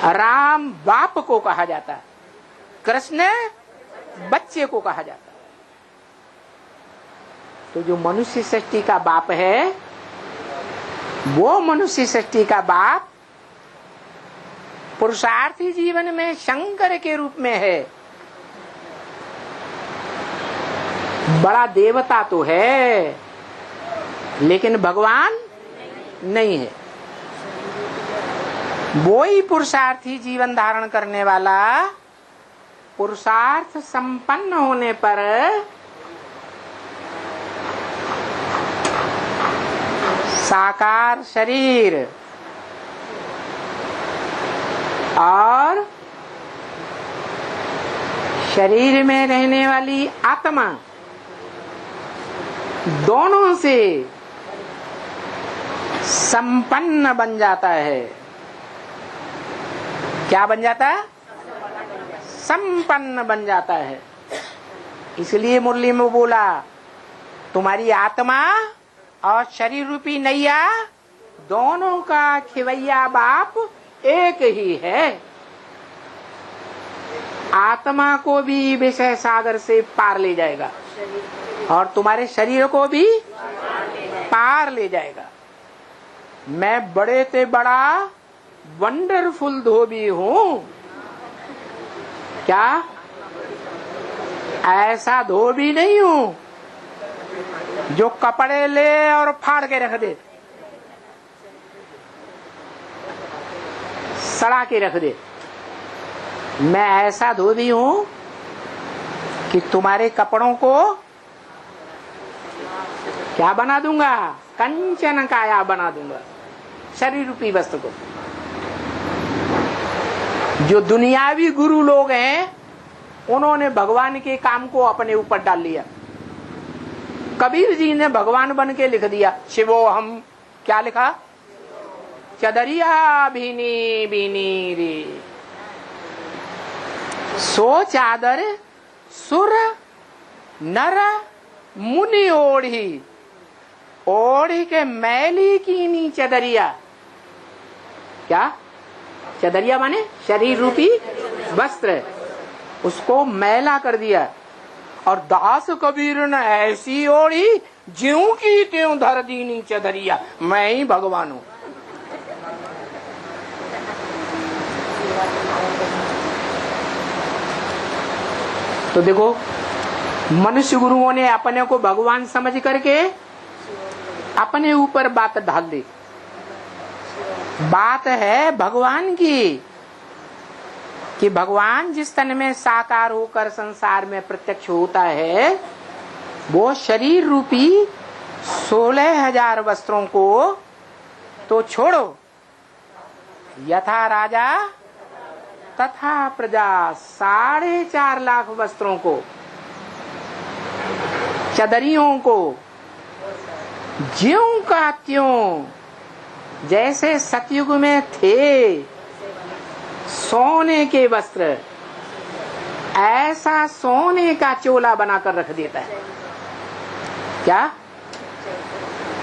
राम बाप को कहा जाता है, कृष्ण बच्चे को कहा जाता है। तो जो मनुष्य सृष्टि का बाप है, वो मनुष्य सृष्टि का बाप पुरुषार्थी जीवन में शंकर के रूप में है। बड़ा देवता तो है, लेकिन भगवान नहीं है। वो ही पुरुषार्थी जीवन धारण करने वाला, पुरुषार्थ संपन्न होने पर साकार शरीर और शरीर में रहने वाली आत्मा दोनों से संपन्न बन जाता है। क्या बन जाता है? संपन्न बन जाता है। इसलिए मुरली में बोला, तुम्हारी आत्मा और शरीर रूपी नैया दोनों का खिवैया बाप एक ही है। आत्मा को भी विषय सागर से पार ले जाएगा और तुम्हारे शरीर को भी पार ले जाएगा। मैं बड़े से बड़ा वंडरफुल धोबी हूँ, क्या ऐसा धोबी नहीं हूँ जो कपड़े ले और फाड़ के रख दे, सड़ा के रख दे। मैं ऐसा धोबी हूँ कि तुम्हारे कपड़ों को क्या बना दूंगा? कंचन काया बना दूंगा, शरीर रूपी वस्तु को। जो दुनियावी गुरु लोग हैं, उन्होंने भगवान के काम को अपने ऊपर डाल लिया। कबीर जी ने भगवान बन के लिख दिया, शिवो हम, क्या लिखा? चदरिया भीनी भीनी रे। सो चादर सुर नर मुनि ओढ़ी, ओढ़ी के मैली कीनी चदरिया। क्या? चदरिया माने शरीर रूपी वस्त्र, उसको मैला कर दिया। और दास कबीर ने ऐसी ओढ़ी, ज्यों की त्यों धर दीनी चदरिया। मैं ही भगवान हूं। तो देखो, मनुष्य गुरुओं ने अपने को भगवान समझ करके अपने ऊपर बात ढाल दी। बात है भगवान की कि भगवान जिस तन में साकार होकर संसार में प्रत्यक्ष होता है, वो शरीर रूपी 16,000 वस्त्रों को तो छोड़ो, यथा राजा तथा प्रजा 4.5 लाख वस्त्रों को, चदरियों को ज्यों का त्यों जैसे सतयुग में थे सोने के वस्त्र, ऐसा सोने का चोला बनाकर रख देता है। क्या?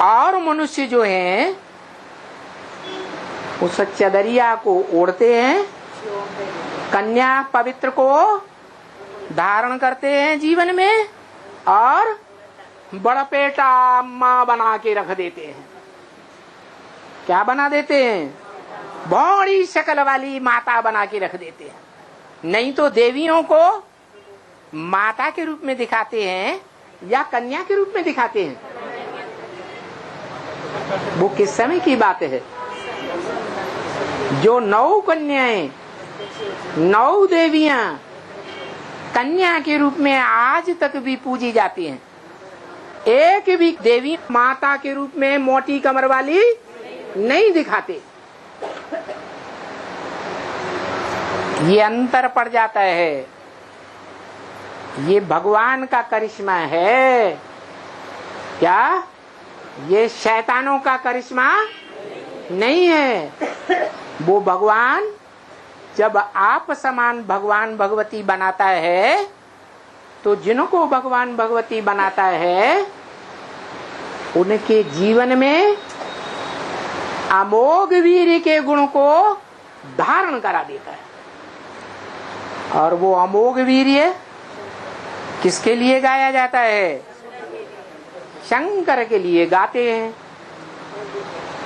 और मनुष्य जो हैं उस चदरिया को ओढ़ते हैं, कन्या पवित्र को धारण करते हैं जीवन में, और बड़पेटा माँ बना के रख देते हैं। क्या बना देते हैं? बड़ी शक्ल वाली माता बना के रख देते हैं। नहीं तो देवियों को माता के रूप में दिखाते हैं या कन्या के रूप में दिखाते हैं। वो किस समय की बात है? जो 9 कन्याएं, 9 देवियां कन्या के रूप में आज तक भी पूजी जाती हैं। एक भी देवी माता के रूप में मोटी कमर वाली नहीं दिखाते। ये अंतर पड़ जाता है। ये भगवान का करिश्मा है। क्या? ये शैतानों का करिश्मा नहीं है। वो भगवान जब आप समान भगवान भगवती बनाता है, तो जिनको भगवान भगवती बनाता है उनके जीवन में अमोघ वीर के गुण को धारण करा देता है। और वो अमोघ वीर्य किसके लिए गाया जाता है? शंकर के लिए गाते हैं।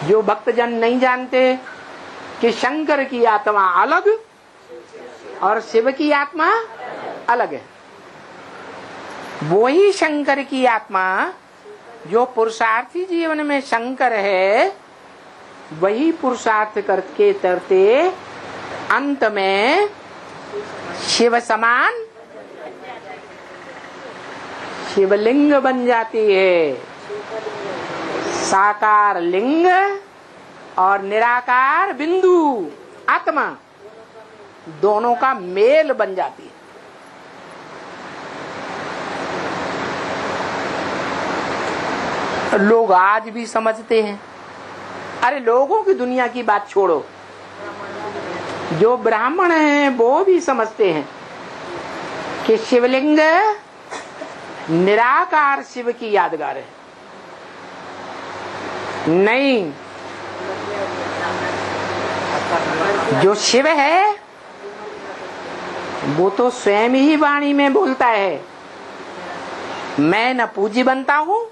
जो भक्तजन नहीं जानते कि शंकर की आत्मा अलग और शिव की आत्मा अलग है, वही शंकर की आत्मा जो पुरुषार्थी जीवन में शंकर है, वही पुरुषार्थ करके करते अंत में शिव समान शिवलिंग बन जाती है। साकार लिंग और निराकार बिंदु आत्मा दोनों का मेल बन जाती है। लोग आज भी समझते हैं, अरे लोगों की दुनिया की बात छोड़ो, जो ब्राह्मण हैं वो भी समझते हैं कि शिवलिंग निराकार शिव की यादगार है। नहीं, जो शिव है वो तो स्वयं ही वाणी में बोलता है, मैं न पूजी बनता हूँ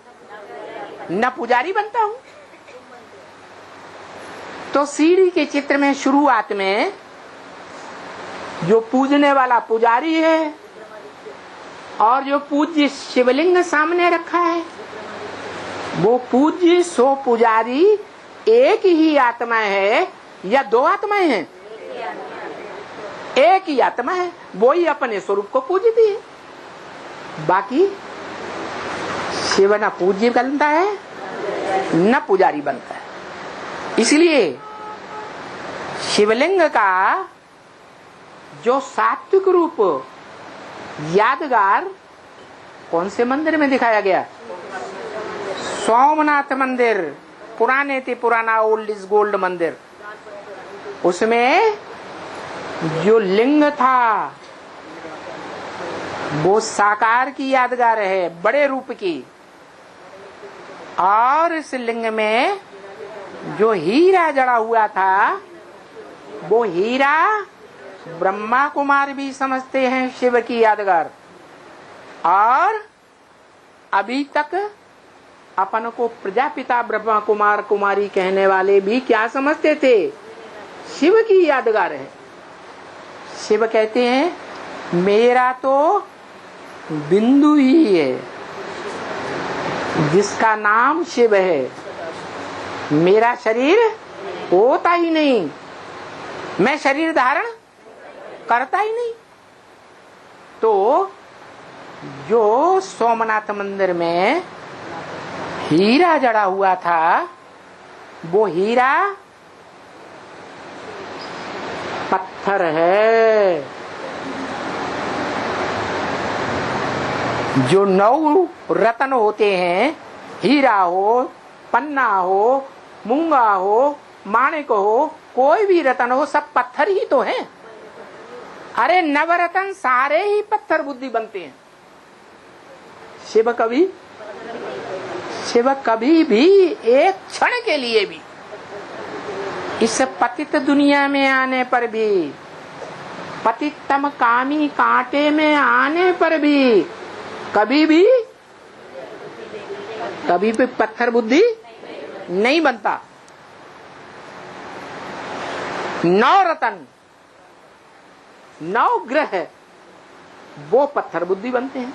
न पुजारी बनता हूँ। तो सीढ़ी के चित्र में शुरुआत में जो पूजने वाला पुजारी है और जो पूज्य शिवलिंग सामने रखा है, वो पूज्य सो पुजारी एक ही आत्मा है या दो आत्माएं हैं? एक ही आत्मा है, वो ही अपने स्वरूप को पूजती है। बाकी शिव न पूज्य बनता है न पुजारी बनता है। इसलिए शिवलिंग का जो सात्विक रूप यादगार कौन से मंदिर में दिखाया गया? सोमनाथ मंदिर, पुराने थे पुराना ओल्ड इज गोल्ड मंदिर। उसमें जो लिंग था वो साकार की यादगार है, बड़े रूप की। और इस लिंग में जो हीरा जड़ा हुआ था, वो हीरा ब्रह्मा कुमार भी समझते हैं शिव की यादगार। और अभी तक अपन को प्रजापिता ब्रह्मा कुमार कुमारी कहने वाले भी क्या समझते थे? शिव की यादगार है। शिव कहते हैं मेरा तो बिंदु ही है जिसका नाम शिव है, मेरा शरीर होता ही नहीं, मैं शरीर धारण करता ही नहीं। तो जो सोमनाथ मंदिर में हीरा जड़ा हुआ था, वो हीरा पत्थर है। जो 9 रत्न होते हैं, हीरा हो, पन्ना हो, मूंगा हो, माणिक हो, कोई भी रत्न हो, सब पत्थर ही तो हैं। अरे नवरत्न सारे ही पत्थर बुद्धि बनते हैं। शिव कभी भी एक क्षण के लिए भी इस पतित दुनिया में आने पर भी, पतितम कामी कांटे में आने पर भी कभी भी पत्थर बुद्धि नहीं बनता। 9 रत्न 9 ग्रह वो पत्थर बुद्धि बनते हैं।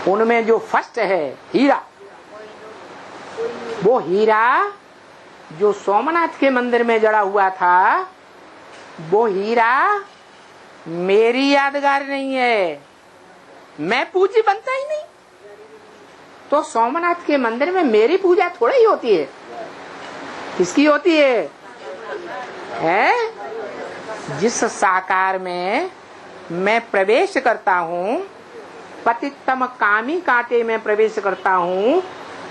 उनमें जो फर्स्ट है हीरा, वो हीरा जो सोमनाथ के मंदिर में जड़ा हुआ था, वो हीरा मेरी यादगार नहीं है, मैं पूज्य बनता ही नहीं। तो सोमनाथ के मंदिर में मेरी पूजा थोड़ा ही होती है, किसकी होती है? जिस साकार में मैं प्रवेश करता हूँ, पतितम कामी कांटे में प्रवेश करता हूँ,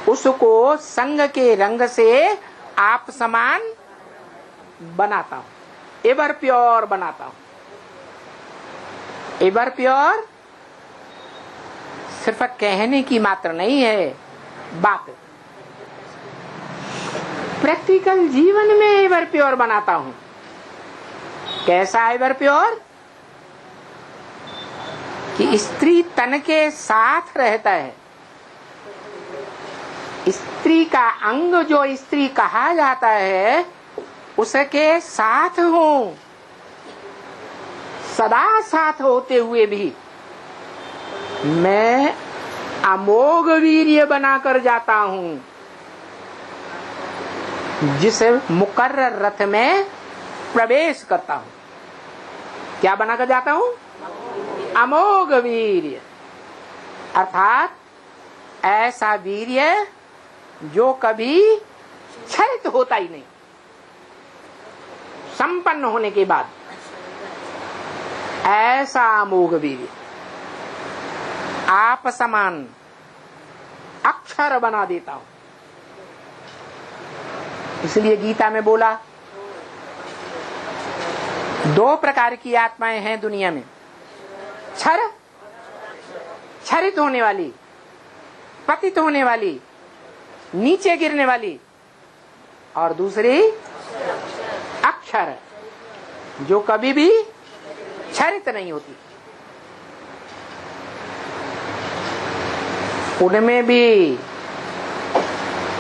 उसको संग के रंग से आप समान बनाता हूँ, एवर प्योर बनाता हूँ। एवर प्योर सिर्फ कहने की मात्र नहीं है बात, प्रैक्टिकल जीवन में एवर प्योर बनाता हूँ। कैसा एवर प्योर कि स्त्री तन के साथ रहता है। स्त्री का अंग जो स्त्री कहा जाता है उसके साथ हूं, सदा साथ होते हुए भी मैं अमोघ वीर्य बनाकर जाता हूं, जिस मुकर्रर रथ में प्रवेश करता हूं। क्या बनाकर जाता हूं? अमोघ वीर्य, अर्थात ऐसा वीर्य जो कभी क्षरित होता ही नहीं। संपन्न होने के बाद ऐसा अमोघ वीर्य आप समान अक्षर बना देता हूं। इसलिए गीता में बोला 2 प्रकार की आत्माएं हैं दुनिया में, क्षरित होने वाली, पतित होने वाली, नीचे गिरने वाली, और दूसरी अक्षर जो कभी भी क्षरित नहीं होती। उनमें भी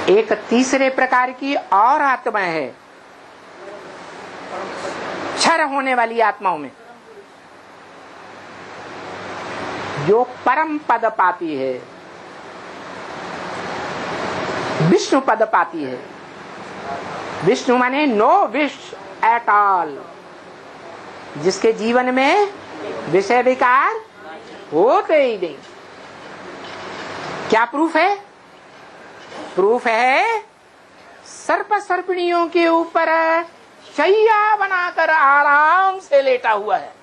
एक तीसरे प्रकार की और आत्मा है क्षर होने वाली आत्माओं में, जो परम पद पाती है, विष्णु पद पाती है। विष्णु माने नो विश एट ऑल, जिसके जीवन में विषय विकार होते ही नहीं। क्या प्रूफ है? प्रूफ है सर्प सर्पिणियों के ऊपर शैया बनाकर आराम से लेटा हुआ है।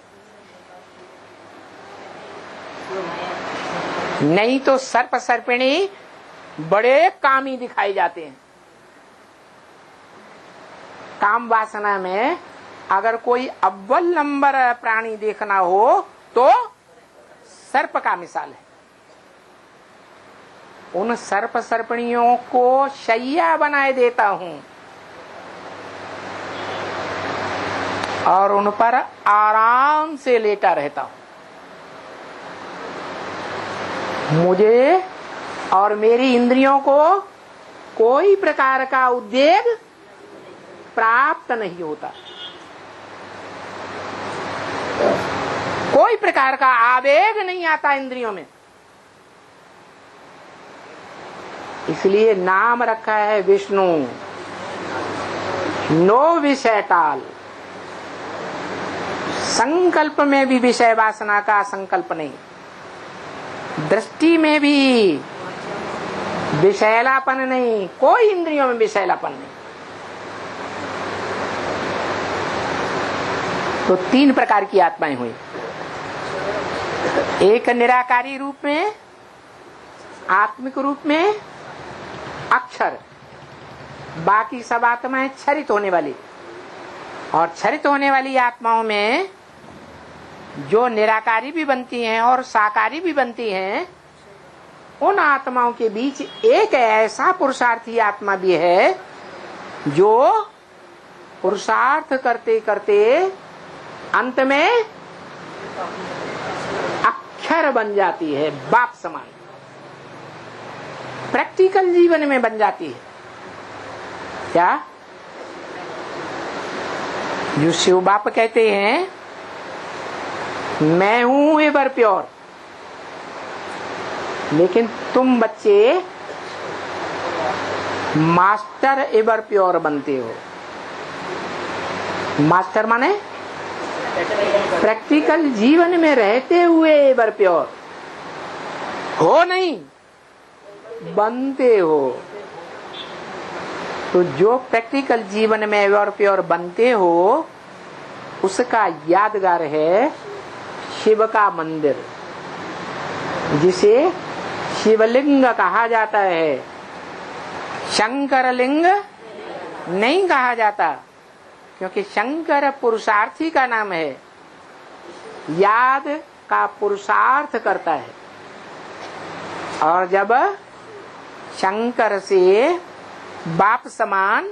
नहीं तो सर्प सर्पिणी बड़े कामी दिखाई जाते हैं। काम वासना में अगर कोई अव्वल नंबर प्राणी देखना हो तो सर्प का मिसाल है। उन सर्प सर्पिणियों को शैया बनाए देता हूं और उन पर आराम से लेटा रहता हूं। मुझे और मेरी इंद्रियों को कोई प्रकार का उद्वेग प्राप्त नहीं होता, कोई प्रकार का आवेग नहीं आता इंद्रियों में। इसलिए नाम रखा है विष्णु, नो विषय टाल। संकल्प में भी विषय वासना का संकल्प नहीं, दृष्टि में भी विषैलापन नहीं, कोई इंद्रियों में विषैलापन नहीं। तो 3 प्रकार की आत्माएं हुई, एक निराकारी रूप में, आत्मिक रूप में, अक्षर। बाकी सब आत्माएं क्षरित होने वाली। और क्षरित होने वाली आत्माओं में जो निराकारी भी बनती हैं और साकारी भी बनती हैं, उन आत्माओं के बीच एक ऐसा पुरुषार्थी आत्मा भी है जो पुरुषार्थ करते करते अंत में अक्षर बन जाती है, बाप समान प्रैक्टिकल जीवन में बन जाती है। क्या जो शिव बाप कहते हैं मैं हूं एवर प्योर, लेकिन तुम बच्चे मास्टर एवर प्योर बनते हो। मास्टर माने प्रैक्टिकल जीवन में रहते हुए एवर प्योर हो, नहीं बनते हो। तो जो प्रैक्टिकल जीवन में एवर प्योर बनते हो उसका यादगार है शिव का मंदिर, जिसे शिवलिंग कहा जाता है, शंकर लिंग नहीं कहा जाता, क्योंकि शंकर पुरुषार्थी का नाम है, याद का पुरुषार्थ करता है। और जब शंकर से बाप समान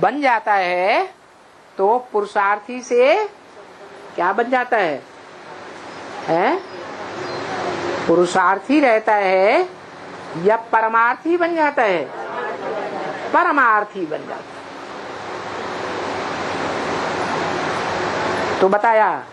बन जाता है तो पुरुषार्थी से क्या बन जाता है? पुरुषार्थी रहता है या परमार्थी बन जाता है? परमार्थी बन जाता है। तो बताया